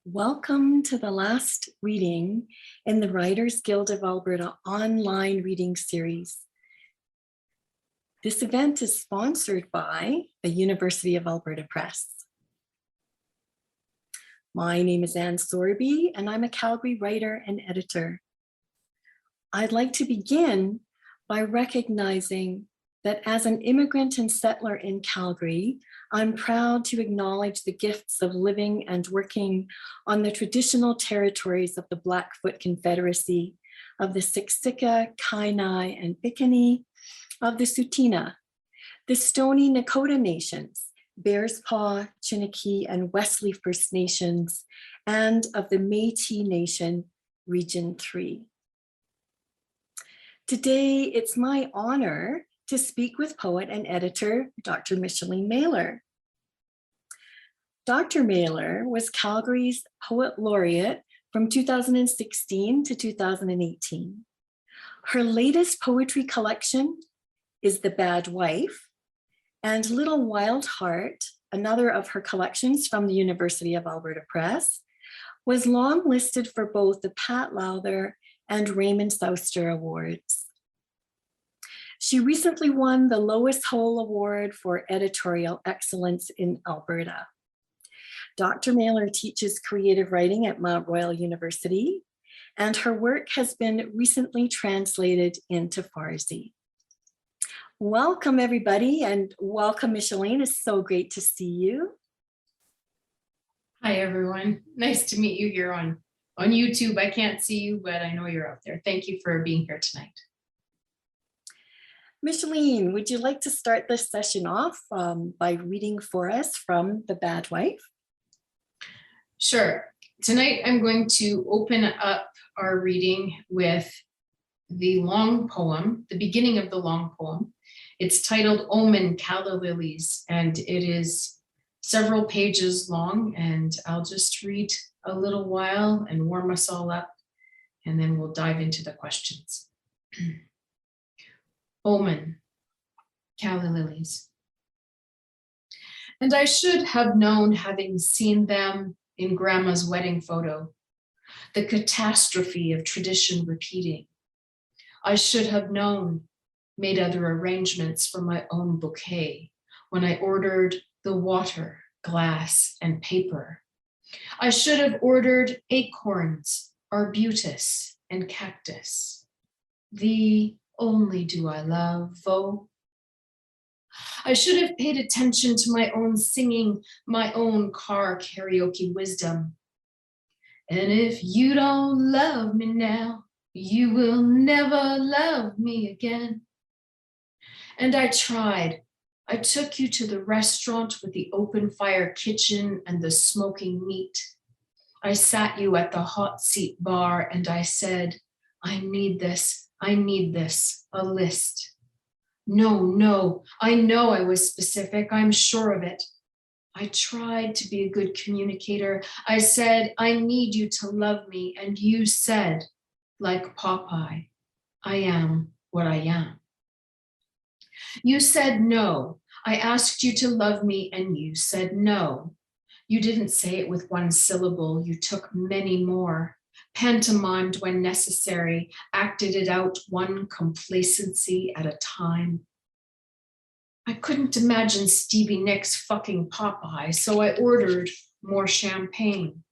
Welcome to the last reading in the Writers Guild of Alberta online reading series. This event is sponsored by the University of Alberta Press. My name is Anne Sorby, and I'm a Calgary writer and editor. I'd like to begin by recognizing that as an immigrant and settler in Calgary, I'm proud to acknowledge the gifts of living and working on the traditional territories of the Blackfoot Confederacy, of the Siksika, Kainai, and Piikani, of the Tsuut'ina, the Stoney Nakoda Nations, Bearspaw, Chiniki, and Wesley First Nations, and of the Métis Nation, Region 3. Today, it's my honor to speak with poet and editor, Dr. Micheline Maylor. Dr. Maylor was Calgary's Poet Laureate from 2016 to 2018. Her latest poetry collection is The Bad Wife, and Little Wild Heart, another of her collections from the University of Alberta Press, was longlisted for both the Pat Lowther and Raymond Souster Awards. She recently won the Lois Hole Award for Editorial Excellence in Alberta. Dr. Maylor teaches creative writing at Mount Royal University, and her work has been recently translated into Farsi. Welcome, everybody, and welcome, Micheline. It's so great to see you. Hi, everyone. Nice to meet you here on YouTube. I can't see you, but I know you're out there. Thank you for being here tonight. Micheline, would you like to start this session off by reading for us from The Bad Wife? Sure. Tonight, I'm going to open up our reading with the long poem, the beginning of the long poem. It's titled Omen, Calla Lilies, and it is several pages long, and I'll just read a little while and warm us all up, and then we'll dive into the questions. Omen, Calla Lilies. And I should have known, having seen them in Grandma's wedding photo, the catastrophe of tradition repeating. I should have known, made other arrangements for my own bouquet when I ordered the water, glass, and paper. I should have ordered acorns, arbutus, and cactus. Thee only do I love, oh. I should have paid attention to my own singing, my own car karaoke wisdom. And if you don't love me now, you will never love me again. And I tried. I took you to the restaurant with the open fire kitchen and the smoking meat. I sat you at the hot seat bar and I said, I need this, a list. No, I know I was specific, I'm sure of it. I tried to be a good communicator. I said, I need you to love me. And you said, like Popeye, I am what I am. You said no. I asked you to love me and you said no. You didn't say it with one syllable. You took many more, pantomimed when necessary, acted it out one complacency at a time. I couldn't imagine Stevie Nicks fucking Popeye, so I ordered more champagne.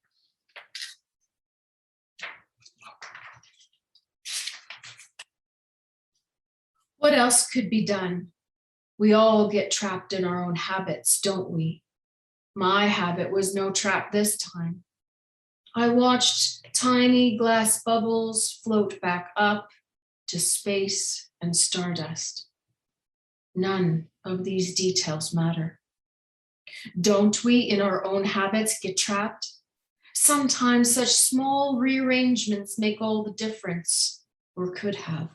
What else could be done? We all get trapped in our own habits, don't we? My habit was no trap this time. I watched tiny glass bubbles float back up to space and stardust. None of these details matter. Don't we, in our own habits, get trapped? Sometimes such small rearrangements make all the difference, or could have.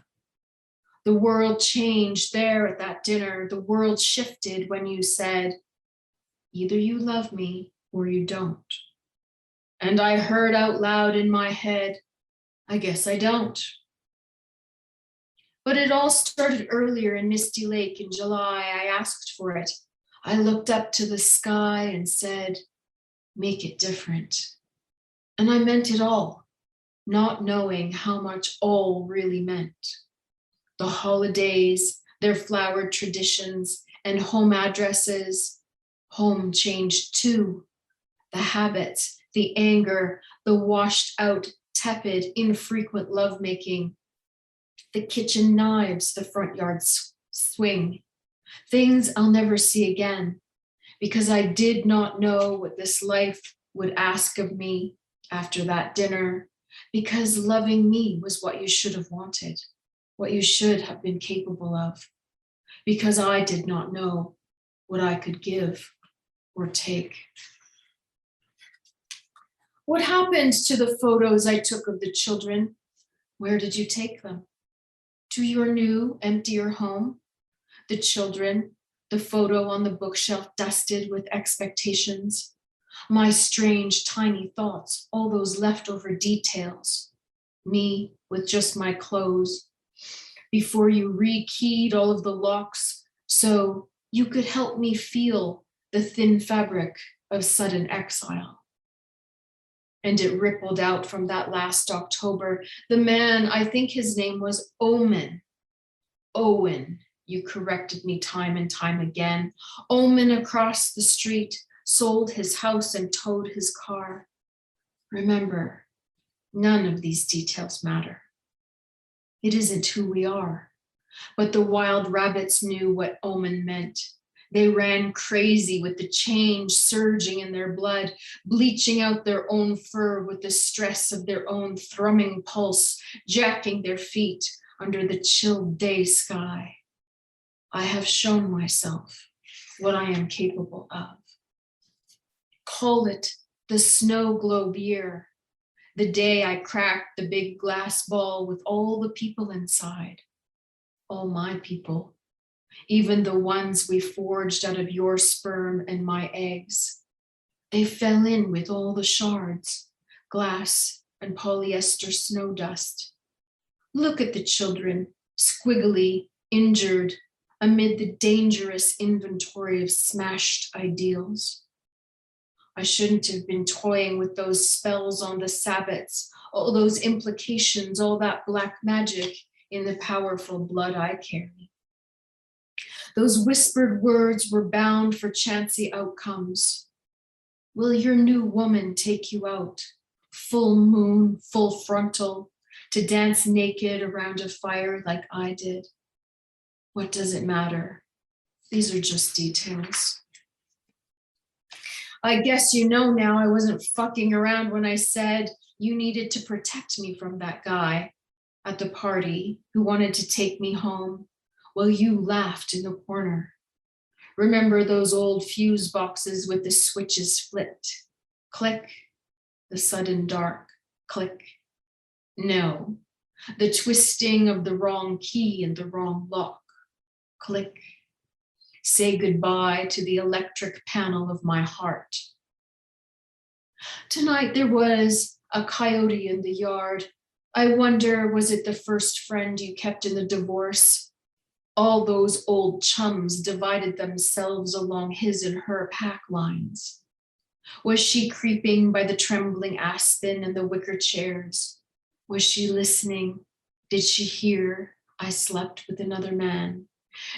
The world changed there at that dinner. The world shifted when you said, either you love me or you don't. And I heard out loud in my head, I guess I don't. But it all started earlier in Misty Lake in July. I asked for it. I looked up to the sky and said, make it different. And I meant it all, not knowing how much all really meant. The holidays, their flowered traditions, and home addresses. Home changed too. The habits, the anger, the washed out, tepid, infrequent lovemaking. The kitchen knives, the front yard swing. Things I'll never see again, because I did not know what this life would ask of me after that dinner, because loving me was what you should have wanted, what you should have been capable of, because I did not know what I could give or take. What happened to the photos I took of the children? Where did you take them? To your new, emptier home? The children, the photo on the bookshelf dusted with expectations, my strange, tiny thoughts, all those leftover details, me with just my clothes, before you rekeyed all of the locks so you could help me feel the thin fabric of sudden exile. And it rippled out from that last October. The man, I think his name was Owen. Owen, you corrected me time and time again. Owen across the street sold his house and towed his car. Remember, none of these details matter. It isn't who we are. But the wild rabbits knew what Omen meant. They ran crazy with the change surging in their blood, bleaching out their own fur with the stress of their own thrumming pulse, jacking their feet under the chilled day sky. I have shown myself what I am capable of. Call it the snow globe year, the day I cracked the big glass ball with all the people inside, all my people, even the ones we forged out of your sperm and my eggs. They fell in with all the shards, glass and polyester snow dust. Look at the children, squiggly, injured, amid the dangerous inventory of smashed ideals. I shouldn't have been toying with those spells on the Sabbats, all those implications, all that black magic in the powerful blood I carry. Those whispered words were bound for chancy outcomes. Will your new woman take you out, full moon, full frontal, to dance naked around a fire like I did? What does it matter? These are just details. I guess you know now I wasn't fucking around when I said you needed to protect me from that guy at the party who wanted to take me home while you laughed in the corner. Remember those old fuse boxes with the switches flipped? Click, the sudden dark, click. No, the twisting of the wrong key and the wrong lock, click. Say goodbye to the electric panel of my heart. Tonight there was a coyote in the yard. I wonder, was it the first friend you kept in the divorce? All those old chums divided themselves along his and her pack lines. Was she creeping by the trembling aspen and the wicker chairs? Was she listening? Did she hear I slept with another man?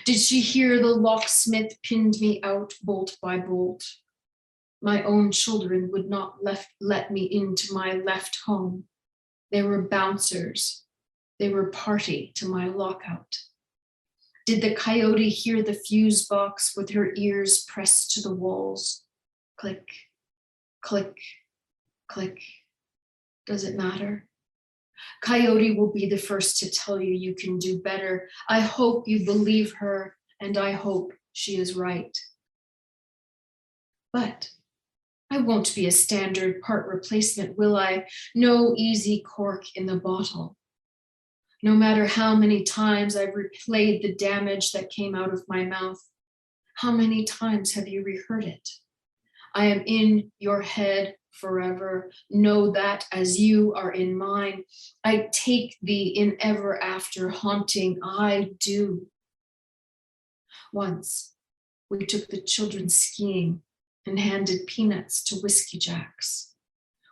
Did she hear the locksmith pinned me out bolt by bolt? My own children would not let me into my left home. They were bouncers. They were party to my lockout. Did the coyote hear the fuse box with her ears pressed to the walls? Click, click, click. Does it matter? Coyote will be the first to tell you you can do better. I hope you believe her, and I hope she is right. But I won't be a standard part replacement, will I? No easy cork in the bottle. No matter how many times I've replayed the damage that came out of my mouth, how many times have you reheard it? I am in your head forever. Know that as you are in mine. I take thee in ever after haunting. I do. Once we took the children skiing and handed peanuts to whiskey jacks.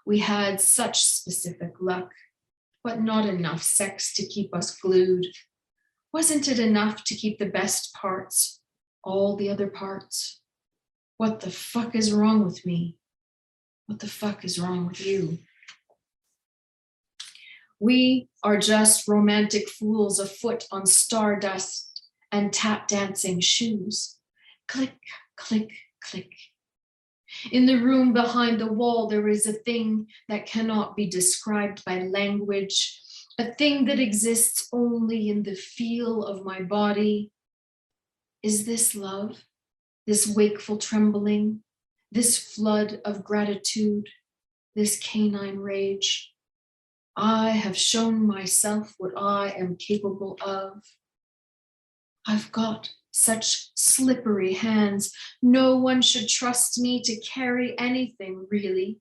We had such specific luck, but not enough sex to keep us glued. Wasn't it enough to keep the best parts, all the other parts? What the fuck is wrong with me? What the fuck is wrong with you? We are just romantic fools afoot on stardust and tap dancing shoes. Click, click, click. In the room behind the wall, there is a thing that cannot be described by language, a thing that exists only in the feel of my body. Is this love? This wakeful trembling, this flood of gratitude, this canine rage? I have shown myself what I am capable of. I've got such slippery hands. No one should trust me to carry anything, really,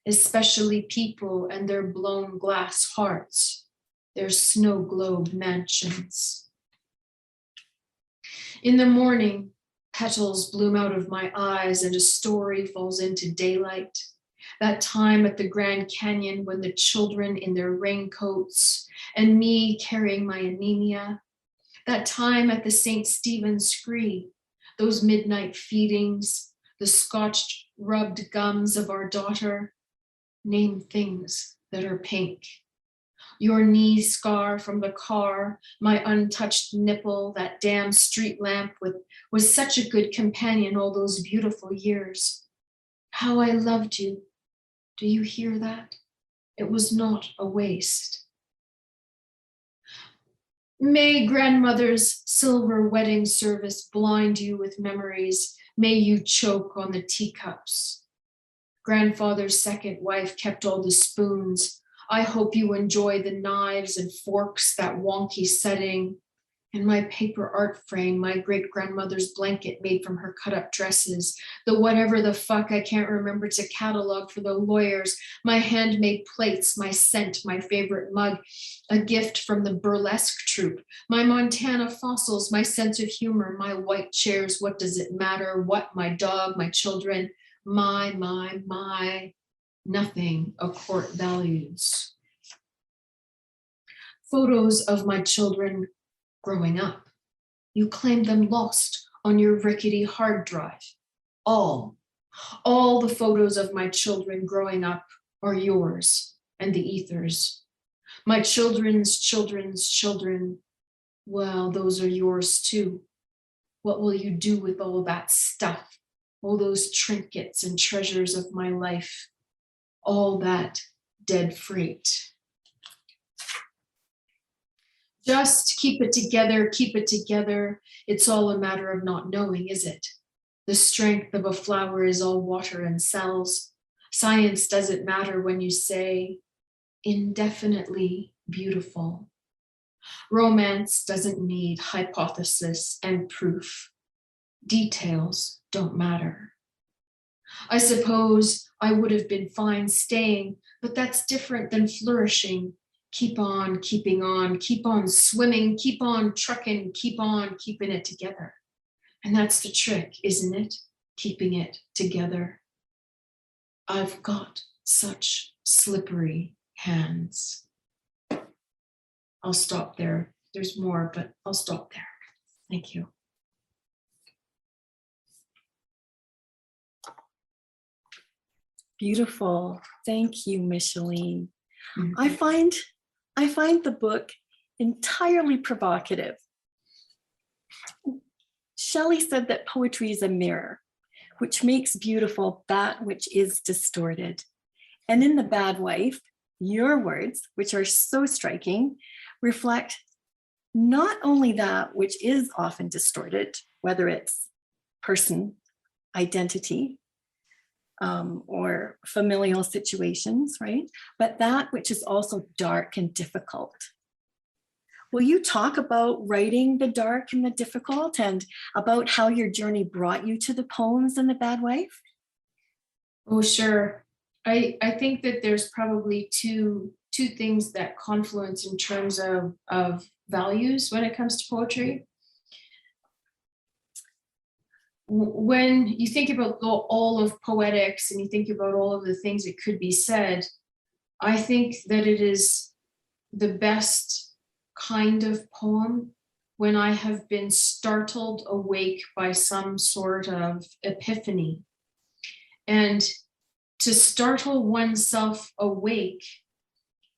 especially people and their blown glass hearts, their snow globe mansions. In the morning, petals bloom out of my eyes and a story falls into daylight. That time at the Grand Canyon when the children in their raincoats and me carrying my anemia. That time at the St. Stephen's Scree, those midnight feedings, the scotched rubbed gums of our daughter. Name things that are pink. Your knee scar from the car, my untouched nipple, that damn street lamp was such a good companion all those beautiful years. How I loved you. Do you hear that? It was not a waste. May grandmother's silver wedding service blind you with memories. May you choke on the teacups. Grandfather's second wife kept all the spoons. I hope you enjoy the knives and forks, that wonky setting. And my paper art frame, my great-grandmother's blanket made from her cut-up dresses, the whatever the fuck I can't remember to catalog for the lawyers, my handmade plates, my scent, my favorite mug, a gift from the burlesque troupe, my Montana fossils, my sense of humor, my white chairs, what does it matter, what, my dog, my children, my, nothing a court values. Photos of my children growing up. You claim them lost on your rickety hard drive. All the photos of my children growing up are yours and the ethers. My children's children's children, well, those are yours too. What will you do with all that stuff? All those trinkets and treasures of my life, all that dead freight. Just keep it together, keep it together. It's all a matter of not knowing, is it? The strength of a flower is all water and cells. Science doesn't matter when you say indefinitely beautiful. Romance doesn't need hypothesis and proof. Details don't matter. I suppose I would have been fine staying, but that's different than flourishing. Keep on keeping on, keep on swimming, keep on trucking, keep on keeping it together. And that's the trick, isn't it? Keeping it together. I've got such slippery hands. I'll stop there. There's more, but I'll stop there. Thank you. Beautiful. Thank you, Micheline. Mhm. I find the book entirely provocative. Shelley said that poetry is a mirror, which makes beautiful that which is distorted. And in The Bad Wife, your words, which are so striking, reflect not only that which is often distorted, whether it's person, identity, or familial situations, right? But that which is also dark and difficult. Will you talk about writing the dark and the difficult and about how your journey brought you to the poems in The Bad Wife? Oh, sure. I think that there's probably two things that confluence in terms of values when it comes to poetry. when you think about all of poetics and you think about all of the things that could be said, I think that it is the best kind of poem when I have been startled awake by some sort of epiphany. And to startle oneself awake,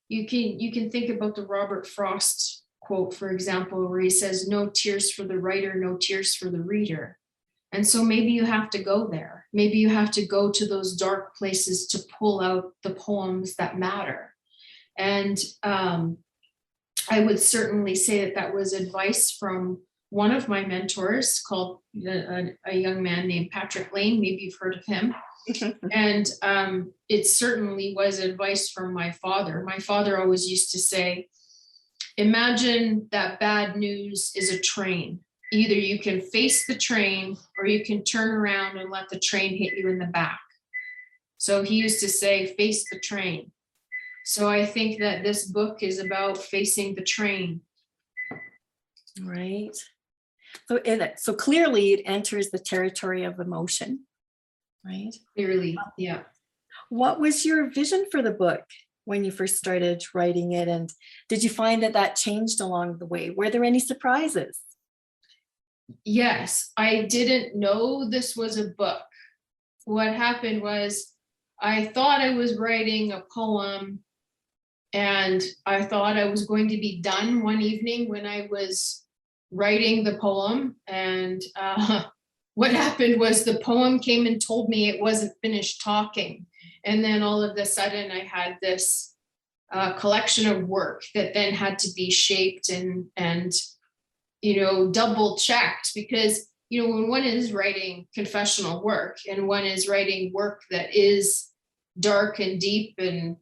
you can think about the Robert Frost quote, for example, where he says, "No tears for the writer, no tears for the reader." And so maybe you have to go there. Maybe you have to go to those dark places to pull out the poems that matter. And I would certainly say that that was advice from one of my mentors called a young man named Patrick Lane. Maybe you've heard of him. And it certainly was advice from my father. My father always used to say, imagine that bad news is a train. Either you can face the train or you can turn around and let the train hit you in the back. So he used to say, face the train. So I think that this book is about facing the train. Right. So clearly it enters the territory of emotion, right? Clearly, yeah. What was your vision for the book when you first started writing it? And did you find that that changed along the way? Were there any surprises? Yes, I didn't know this was a book. What happened was I thought I was writing a poem and I thought I was going to be done one evening when I was writing the poem. And what happened was the poem came and told me it wasn't finished talking. And then all of a sudden I had this collection of work that then had to be shaped and double checked, because when one is writing confessional work and one is writing work that is dark and deep and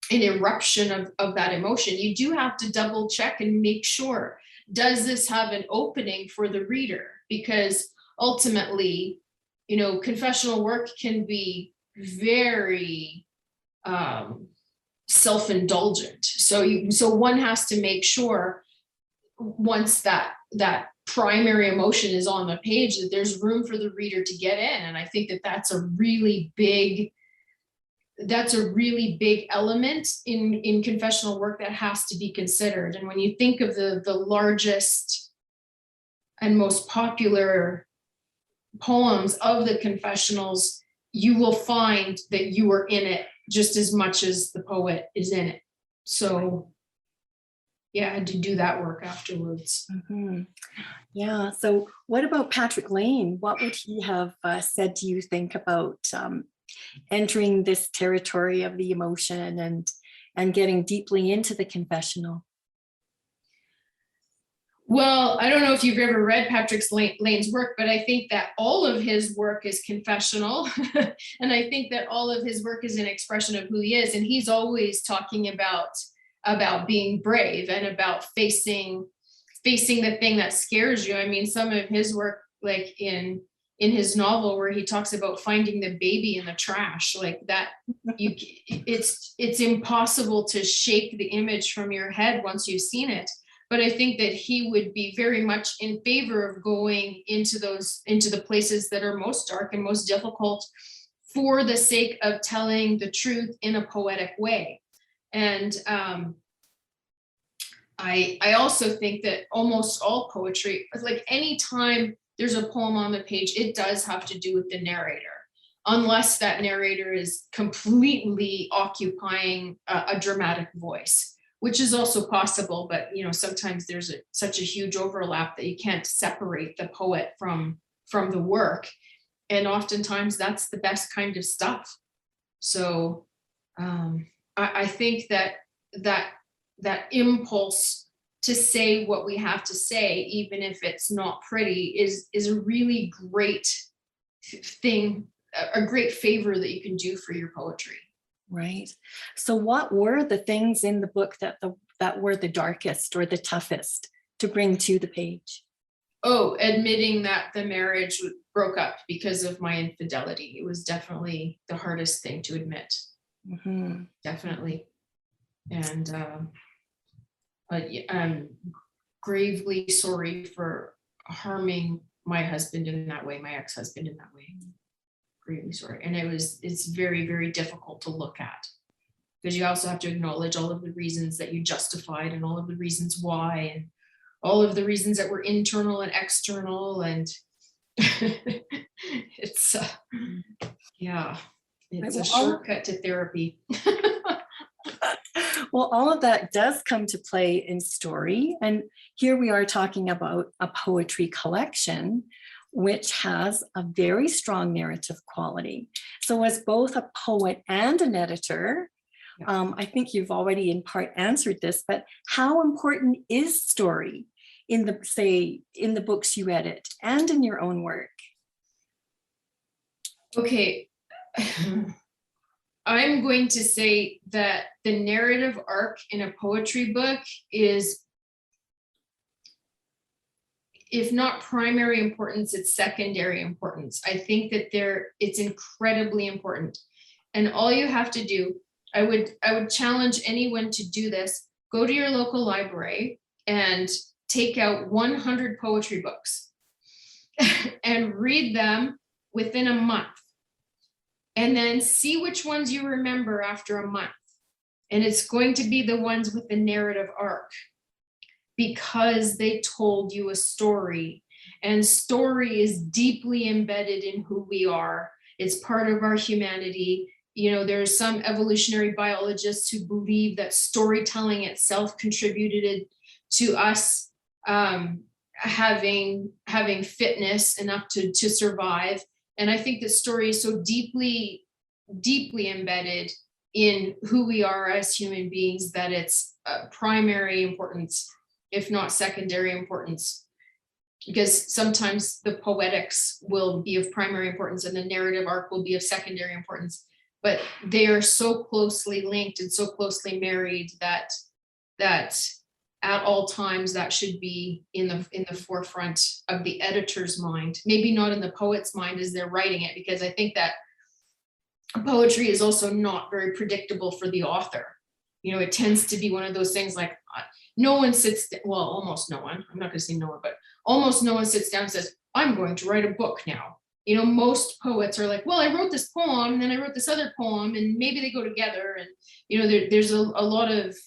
an eruption of that emotion, you do have to double check and make sure, does this have an opening for the reader? Because ultimately, confessional work can be very self-indulgent. So one has to make sure once that primary emotion is on the page that there's room for the reader to get in. And I think that that's a really big element in confessional work that has to be considered. And when you think of the largest and most popular poems of the confessionals, you will find that you are in it just as much as the poet is in it. So yeah, I had to do that work afterwards. Mm-hmm. Yeah. So what about Patrick Lane? What would he have said to you think about entering this territory of the emotion and getting deeply into the confessional? Well, I don't know if you've ever read Patrick Lane's work, but I think that all of his work is confessional. And I think that all of his work is an expression of who he is. And he's always talking about being brave and about facing the thing that scares you. I mean, some of his work, like in his novel where he talks about finding the baby in the trash, like that, it's impossible to shake the image from your head once you've seen it. But I think that he would be very much in favor of going into the places that are most dark and most difficult for the sake of telling the truth in a poetic way. And I also think that almost all poetry, like any time there's a poem on the page, it does have to do with the narrator, unless that narrator is completely occupying a dramatic voice, which is also possible. But sometimes there's such a huge overlap that you can't separate the poet from the work, and oftentimes that's the best kind of stuff. So I think that impulse to say what we have to say, even if it's not pretty, is a really great thing, a great favor that you can do for your poetry. Right. So what were the things in the book that were the darkest or the toughest to bring to the page? Oh, admitting that the marriage broke up because of my infidelity. It was definitely the hardest thing to admit. Mm-hmm. Definitely. And I'm gravely sorry for harming my husband in that way, my ex-husband in that way. Really sorry. And it's very, very difficult to look at, because you also have to acknowledge all of the reasons that you justified and all of the reasons why, and all of the reasons that were internal and external. And it's, yeah, it's a shortcut to therapy. Well, all of that does come to play in story. And here we are talking about a poetry collection, which has a very strong narrative quality. So as both a poet and an editor, I think you've already in part answered this, but how important is story in the books you edit and in your own work? Okay. I'm going to say that the narrative arc in a poetry book is, if not primary importance, it's secondary importance. I think that it's incredibly important. And all you have to do, I would challenge anyone to do this. Go to your local library and take out 100 poetry books and read them within a month. And then see which ones you remember after a month. And it's going to be the ones with the narrative arc, because they told you a story, and story is deeply embedded in who we are. It's part of our humanity. You know, there's some evolutionary biologists who believe that storytelling itself contributed to us having fitness enough to survive. And I think that story is so deeply, deeply embedded in who we are as human beings that it's primary importance, if not secondary importance. Because sometimes the poetics will be of primary importance and the narrative arc will be of secondary importance, but they are so closely linked and so closely married that at all times that should be in the forefront of the editor's mind. Maybe not in the poet's mind as they're writing it, because I think that poetry is also not very predictable for the author. You know, it tends to be one of those things like no one sits, well, almost no one, I'm not gonna say no one, but almost no one sits down and says, I'm going to write a book now. You know, most poets are like, well, I wrote this poem, and then I wrote this other poem, and maybe they go together. And, you know, there's a lot of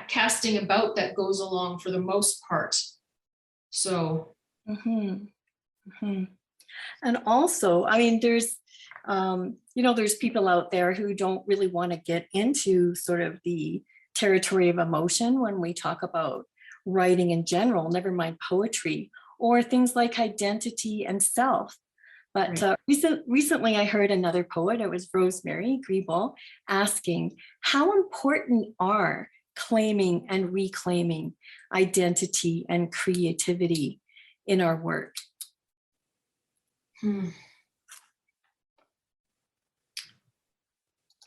casting about that goes along for the most part. So. And also, I mean, there's, you know, there's people out there who don't really want to get into sort of the territory of emotion when we talk about writing in general, never mind poetry, or things like identity and self. But recently I heard another poet, it was Rosemary Griebel, asking how important are claiming and reclaiming identity and creativity in our work?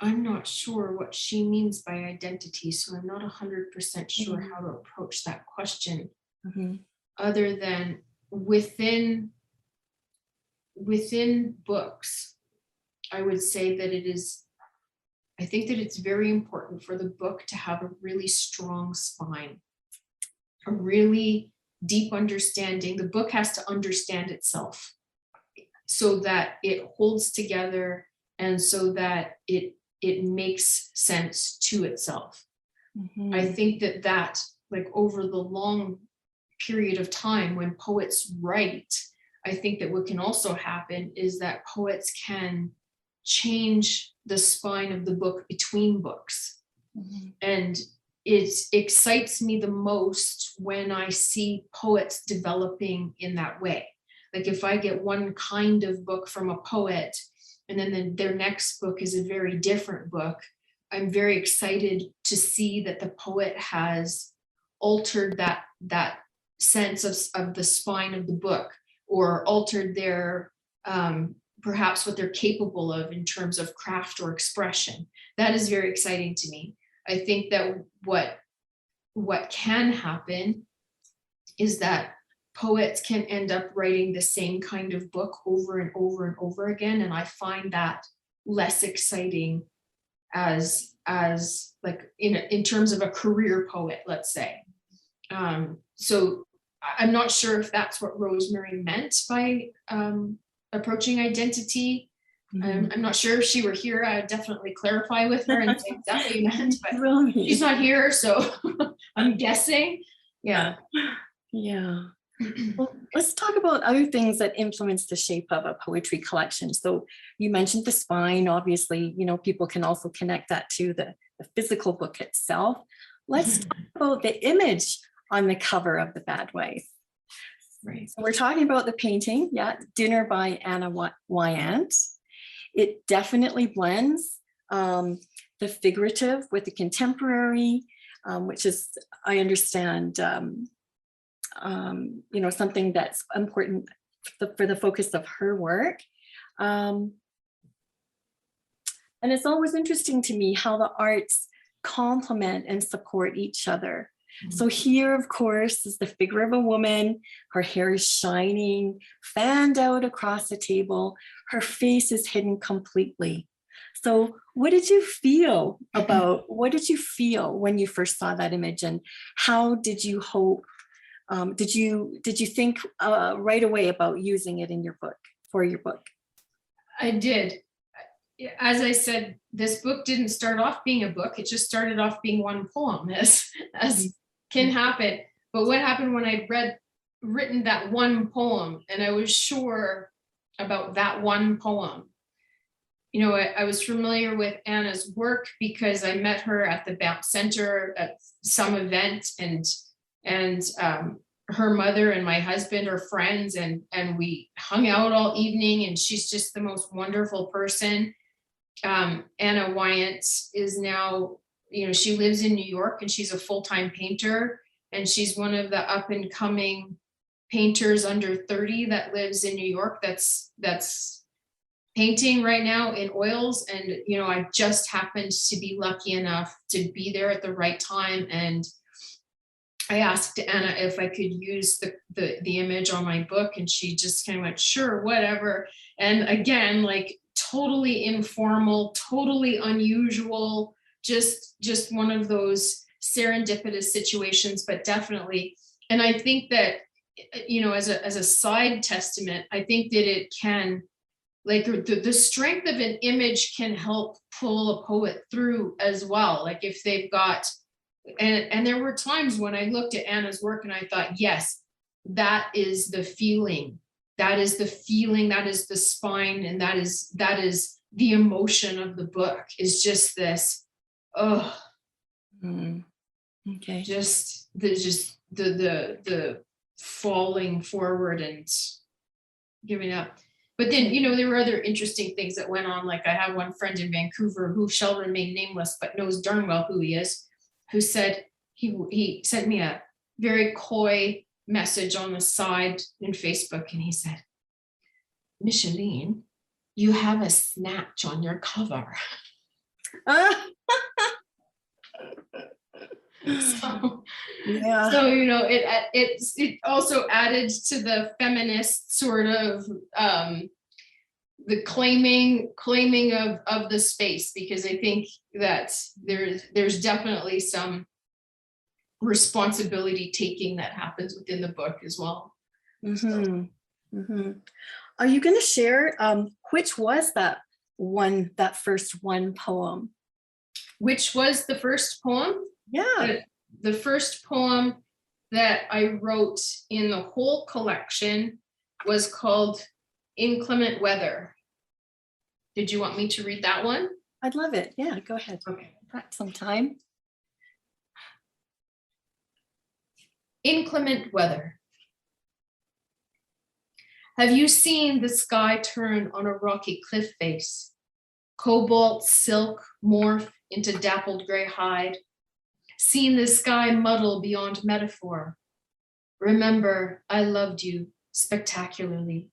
I'm not sure what she means by identity, so I'm not 100% sure how to approach that question, other than within books. I would say that I think that it's very important for the book to have a really strong spine, a really deep understanding. The book has to understand itself so that it holds together and so that it makes sense to itself. I think that like over the long period of time when poets write, I think that what can also happen is that poets can change the spine of the book between books. And it excites me the most when I see poets developing in that way. Like if I get one kind of book from a poet and then their next book is a very different book, I'm very excited to see that the poet has altered that sense of the spine of the book, or altered their perhaps what they're capable of in terms of craft or expression. That is very exciting to me. I think that what can happen is that poets can end up writing the same kind of book over and over and over again. And I find that less exciting as like in terms of a career poet, let's say. So I'm not sure if that's what Rosemary meant by approaching identity. I'm not sure if she were here, I would definitely clarify with her and say exactly what you meant, but Brilliant. she's not here, so I'm guessing. Yeah. Yeah. Well, let's talk about other things that influence the shape of a poetry collection. So you mentioned the spine. Obviously, you know, people can also connect that to the physical book itself. Let's talk about the image on the cover of The Bad Wife. Right. So we're talking about the painting, Dinner by Anna Wyant. It definitely blends the figurative with the contemporary, which is, I understand, you know, something that's important for the focus of her work. And it's always interesting to me how the arts complement and support each other. So here, of course, is the figure of a woman. Her hair is shining, fanned out across the table. Her face is hidden completely. So what did you feel when you first saw that image, and how did you hope, did you think right away about using it in your book, for your book? I did. As I said, this book didn't start off being a book. It just started off being one poem, as can happen. But what happened when I'd written that one poem, and I was sure about that one poem? You know, I was familiar with Anna's work because I met her at the Bounce Center at some event, and her mother and my husband are friends, and we hung out all evening, and she's just the most wonderful person. Anna Wyant is now, you know, she lives in New York and she's a full-time painter, and she's one of the up and coming painters under 30 that lives in New York that's painting right now in oils. And, you know, I just happened to be lucky enough to be there at the right time. And I asked Anna if I could use the image on my book, and she just kind of went, sure, whatever. And again, like totally informal, totally unusual, just one of those serendipitous situations, but definitely. And I think that, you know, as a side testament, I think that it can, like the strength of an image can help pull a poet through as well. Like if they've got, and there were times when I looked at Anna's work and I thought, yes, that is the feeling. That is the feeling, that is the spine, and that is the emotion of the book, is just this, oh, okay. Just the falling forward and giving up. But then, you know, there were other interesting things that went on. Like I have one friend in Vancouver who shall remain nameless, but knows darn well who he is, who said he sent me a very coy message on the side in Facebook, and he said, Micheline, you have a snatch on your cover. So, yeah. So, you know, it also added to the feminist sort of the claiming of the space, because I think that there's definitely some responsibility taking that happens within the book as well. Are you going to share which was that first one poem? Which was the first poem? Yeah. The first poem that I wrote in the whole collection was called Inclement Weather. Did you want me to read that one? I'd love it. Yeah, go ahead. Okay. Got some time. Inclement weather. Have you seen the sky turn on a rocky cliff face? Cobalt silk morph into dappled gray hide? Seen the sky muddle beyond metaphor? Remember, I loved you spectacularly.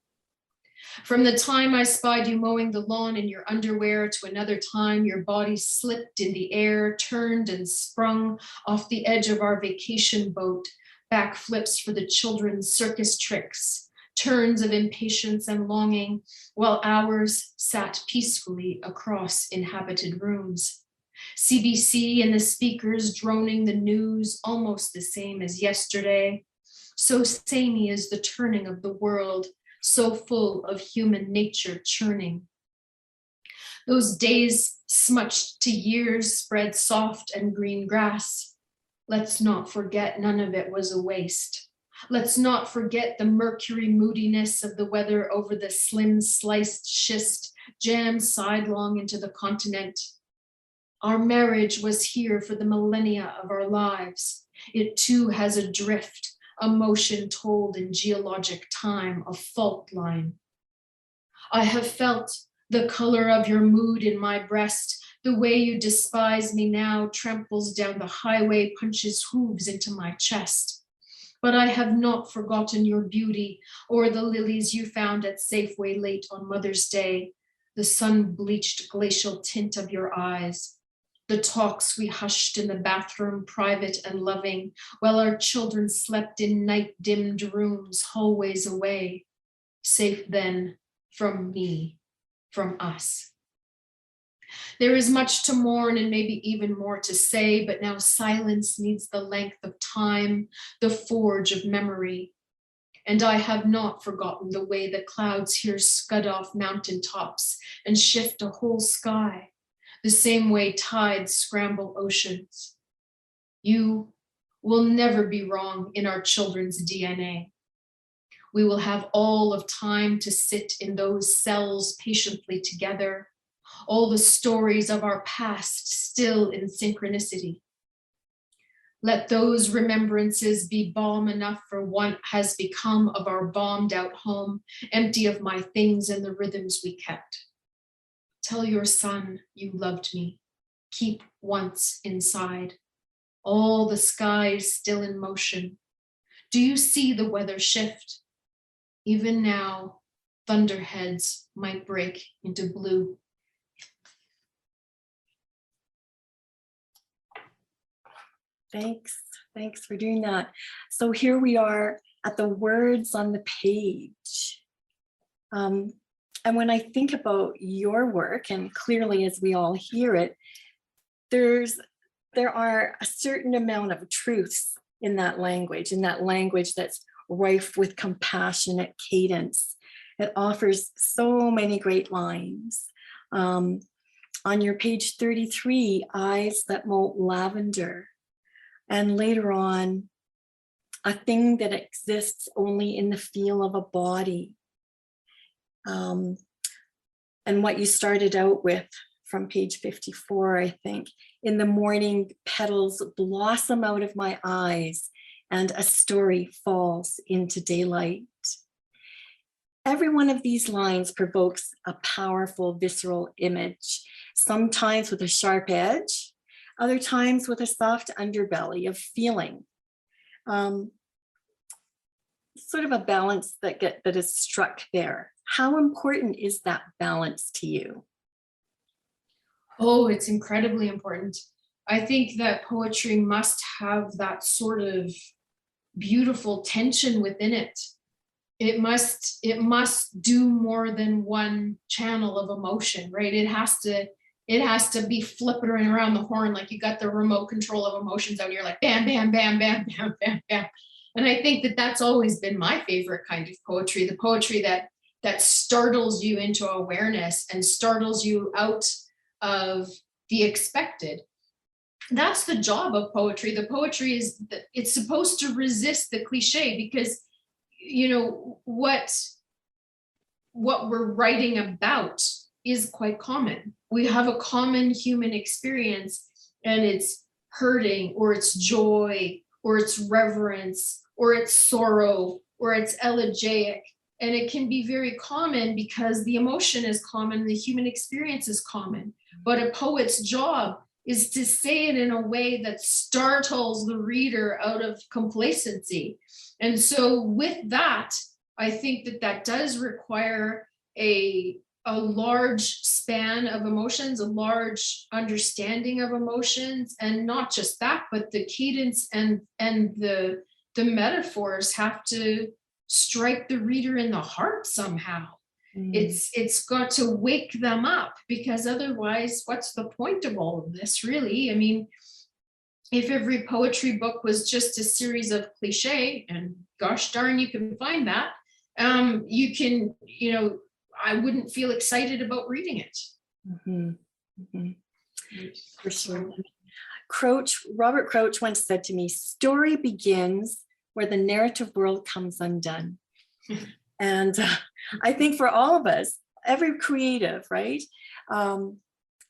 From the time I spied you mowing the lawn in your underwear to another time your body slipped in the air, turned and sprung off the edge of our vacation boat, backflips for the children's circus tricks, turns of impatience and longing, while hours sat peacefully across inhabited rooms. CBC and the speakers droning the news almost the same as yesterday. So samey is the turning of the world, so full of human nature churning. Those days smutched to years spread soft and green grass. Let's not forget none of it was a waste. Let's not forget the mercury moodiness of the weather over the slim sliced schist jammed sidelong into the continent. Our marriage was here for the millennia of our lives. It too has a drift, a motion told in geologic time, a fault line. I have felt the color of your mood in my breast. The way you despise me now tramples down the highway, punches hooves into my chest. But I have not forgotten your beauty or the lilies you found at Safeway late on Mother's Day, the sun-bleached glacial tint of your eyes, the talks we hushed in the bathroom, private and loving, while our children slept in night-dimmed rooms, hallways away, safe then from me, from us. There is much to mourn and maybe even more to say, but now silence needs the length of time, the forge of memory. And I have not forgotten the way the clouds here scud off mountain tops and shift a whole sky, the same way tides scramble oceans. You will never be wrong in our children's DNA. We will have all of time to sit in those cells patiently together, all the stories of our past still in synchronicity. Let those remembrances be balm enough for what has become of our bombed out home, empty of my things and the rhythms we kept. Tell your son you loved me. Keep once inside. All the sky is still in motion. Do you see the weather shift? Even now, thunderheads might break into blue. Thanks for doing that. So here we are at the words on the page. And when I think about your work, and clearly as we all hear it, there are a certain amount of truths in that language that's rife with compassionate cadence. It offers so many great lines. On your page 33, eyes that molt lavender. And later on, a thing that exists only in the feel of a body. And what you started out with from page 54, I think, in the morning, petals blossom out of my eyes and a story falls into daylight. Every one of these lines provokes a powerful visceral image, sometimes with a sharp edge, other times with a soft underbelly of feeling. Sort of a balance that is struck there. How important is that balance to you? Oh, it's incredibly important. I think that poetry must have that sort of beautiful tension within it. It must do more than one channel of emotion, right? It has to be flipping around the horn like you got the remote control of emotions out. You're like bam, bam, bam, bam, bam, bam, bam. And I think that that's always been my favorite kind of poetry, the poetry that startles you into awareness and startles you out of the expected. That's the job of poetry. The poetry is that it's supposed to resist the cliche, because you know what we're writing about is quite common. We have a common human experience, and it's hurting, or it's joy, or it's reverence, or it's sorrow, or it's elegiac. And it can be very common because the emotion is common, the human experience is common. But a poet's job is to say it in a way that startles the reader out of complacency. And so with that, I think that does require a large span of emotions, a large understanding of emotions, and not just that, but the cadence and the metaphors have to strike the reader in the heart somehow. It's got to wake them up, because otherwise, what's the point of all of this, really? I mean, if every poetry book was just a series of cliche, and gosh darn, you can find that, you can, I wouldn't feel excited about reading it. Mhm, mhm. For sure. Robert Crouch once said to me, story begins where the narrative world comes undone. And I think for all of us, every creative, right?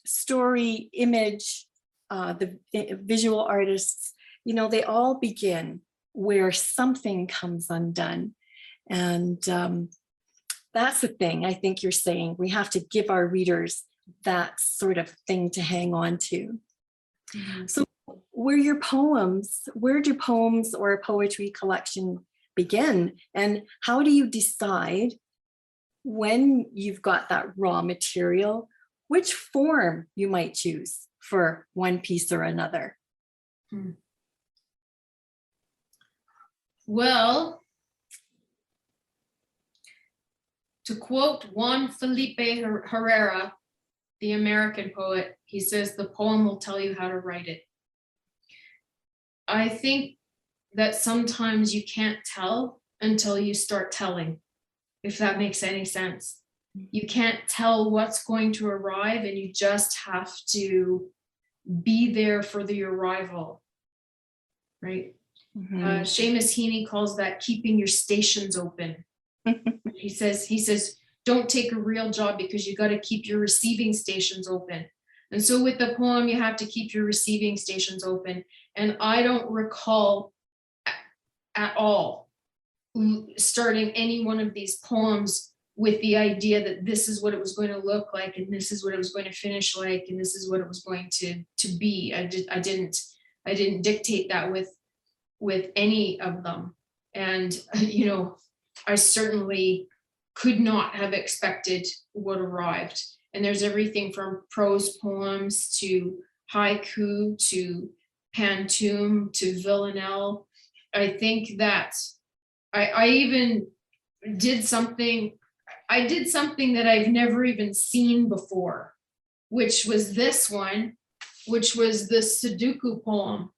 Story, image, the visual artists, they all begin where something comes undone. And that's the thing I think you're saying. We have to give our readers that sort of thing to hang on to. Mm-hmm. So where do poems or a poetry collection begin? And how do you decide when you've got that raw material, which form you might choose for one piece or another? Well, to quote Juan Felipe Herrera, the American poet, he says, the poem will tell you how to write it. I think that sometimes you can't tell until you start telling, if that makes any sense. You can't tell what's going to arrive, and you just have to be there for the arrival, right? Mm-hmm. Seamus Heaney calls that keeping your stations open. He says, don't take a real job because you got to keep your receiving stations open. And so with the poem, you have to keep your receiving stations open. And I don't recall at all starting any one of these poems with the idea that this is what it was going to look like, and this is what it was going to finish like, and this is what it was going to be. I didn't dictate that with any of them. And I certainly could not have expected what arrived. And there's everything from prose poems to haiku to pantoum to villanelle. I think that I even did something that I've never even seen before, which was this one, which was the Sudoku poem.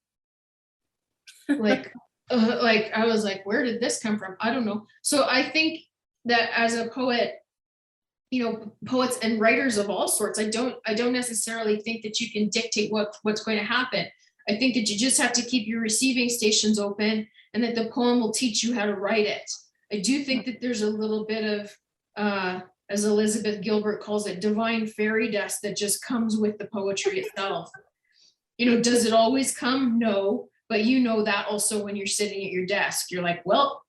Like I was like, where did this come from? I don't know. So I think that as a poet, poets and writers of all sorts, I don't necessarily think that you can dictate what's going to happen. I think that you just have to keep your receiving stations open, and that the poem will teach you how to write it. I do think that there's a little bit of, as Elizabeth Gilbert calls it, divine fairy dust that just comes with the poetry itself. Does it always come? No, but that also when you're sitting at your desk, you're like, well,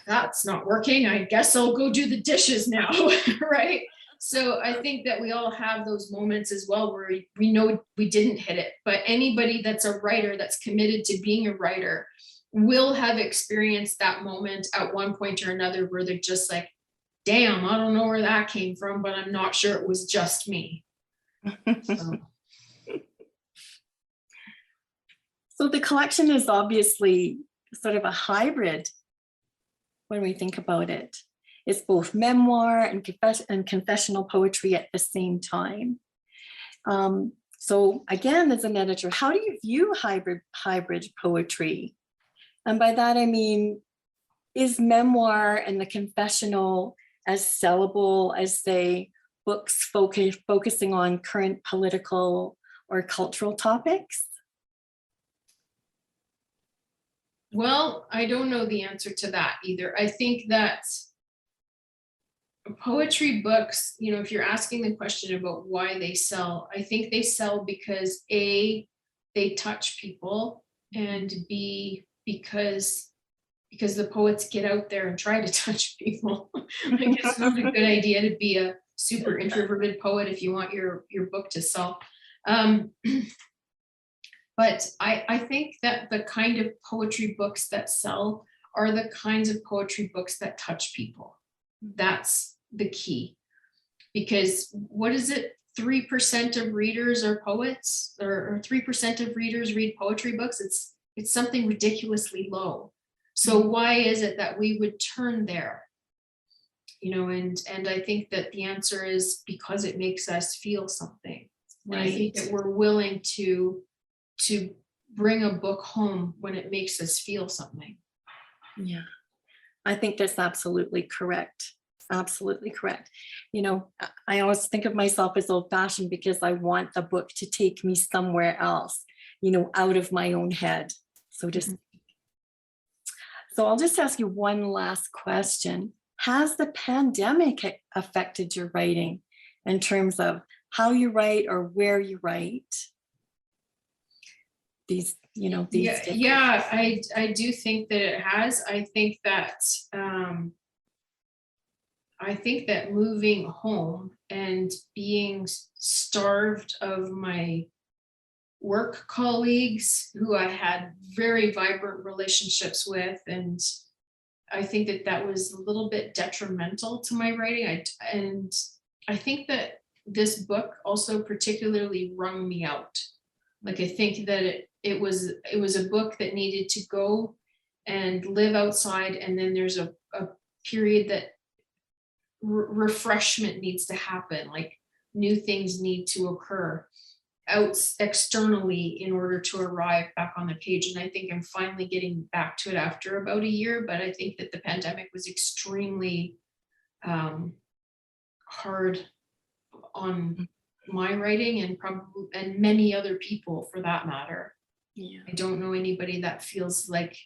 that's not working. I guess I'll go do the dishes now, right? So I think that we all have those moments as well where we know we didn't hit it, but anybody that's a writer that's committed to being a writer will have experienced that moment at one point or another where they're just like, damn, I don't know where that came from, but I'm not sure it was just me. So the collection is obviously sort of a hybrid when we think about it. It's both memoir and confessional poetry at the same time. So again, as an editor, how do you view hybrid poetry? And by that, I mean, is memoir and the confessional as sellable as, say, books focusing on current political or cultural topics? Well, I don't know the answer to that either. I think that poetry books, if you're asking the question about why they sell, I think they sell because A, they touch people, and B, because the poets get out there and try to touch people. I guess it's not a good idea to be a super introverted poet if you want your book to sell. But I think that the kind of poetry books that sell are the kinds of poetry books that touch people. That's the key. Because what is it? 3% of readers are poets, or 3% of readers read poetry books. It's something ridiculously low. So why is it that we would turn there? And I think that the answer is because it makes us feel something. Right. And I think that we're willing to to bring a book home when it makes us feel something. Yeah, I think that's absolutely correct. Absolutely correct. You know, I always think of myself as old fashioned because I want the book to take me somewhere else, you know, out of my own head. So just, so I'll just ask you one last question. Has the pandemic affected your writing in terms of how you write or where you write? These, you know, these. Yeah, I do think that it has. I think that moving home and being starved of my work colleagues who I had very vibrant relationships with, and I think that that was a little bit detrimental to my writing. And I think that this book also particularly wrung me out. Like, I think that it was a book that needed to go and live outside, and then there's a period that refreshment needs to happen, like new things need to occur out externally in order to arrive back on the page. And I think I'm finally getting back to it after about a year, but I think that the pandemic was extremely hard on my writing, and probably and many other people for that matter. Yeah. I don't know anybody that feels like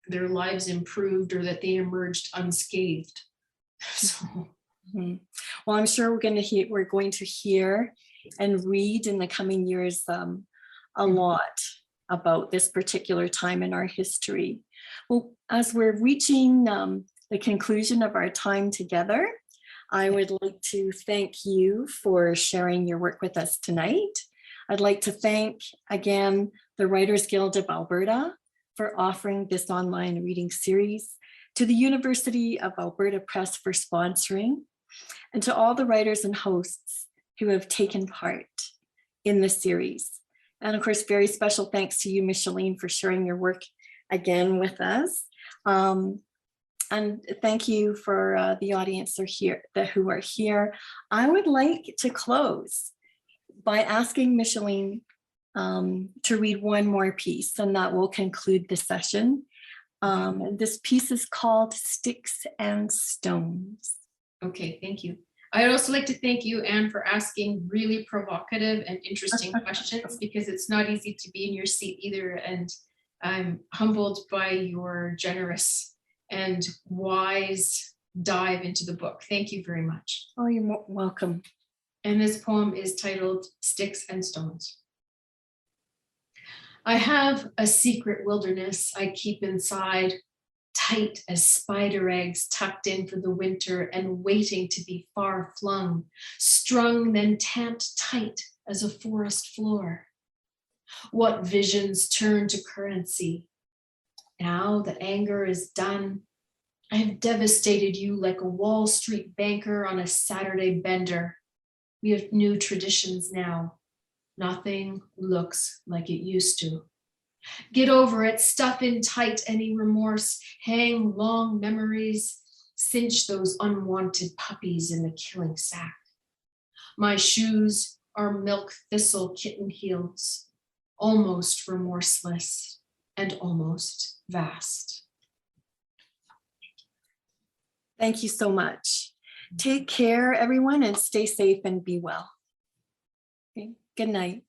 their lives improved or that they emerged unscathed. So well, I'm sure we're going to hear and read in the coming years a lot about this particular time in our history. Well, as we're reaching the conclusion of our time together, I would like to thank you for sharing your work with us tonight. I'd like to thank again the Writers Guild of Alberta for offering this online reading series, to the University of Alberta Press for sponsoring, and to all the writers and hosts who have taken part in the series. And of course, very special thanks to you, Micheline, for sharing your work again with us. And thank you for the audience who are here. I would like to close by asking Micheline to read one more piece, and that will conclude the session. And this piece is called Sticks and Stones. Okay, thank you. I'd also like to thank you, Anne, for asking really provocative and interesting questions, because it's not easy to be in your seat either. And I'm humbled by your generous and wise dive into the book. Thank you very much. Oh, you're welcome. And this poem is titled Sticks and Stones. I have a secret wilderness I keep inside, tight as spider eggs tucked in for the winter and waiting to be far flung, strung then tamped tight as a forest floor. What visions turn to currency? Now the anger is done. I have devastated you like a Wall Street banker on a Saturday bender. We have new traditions now. Nothing looks like it used to. Get over it, stuff in tight any remorse, hang long memories, cinch those unwanted puppies in the killing sack. My shoes are milk thistle kitten heels, almost remorseless and almost vast. Thank you so much. Take care, everyone, and stay safe and be well. Okay. Good night.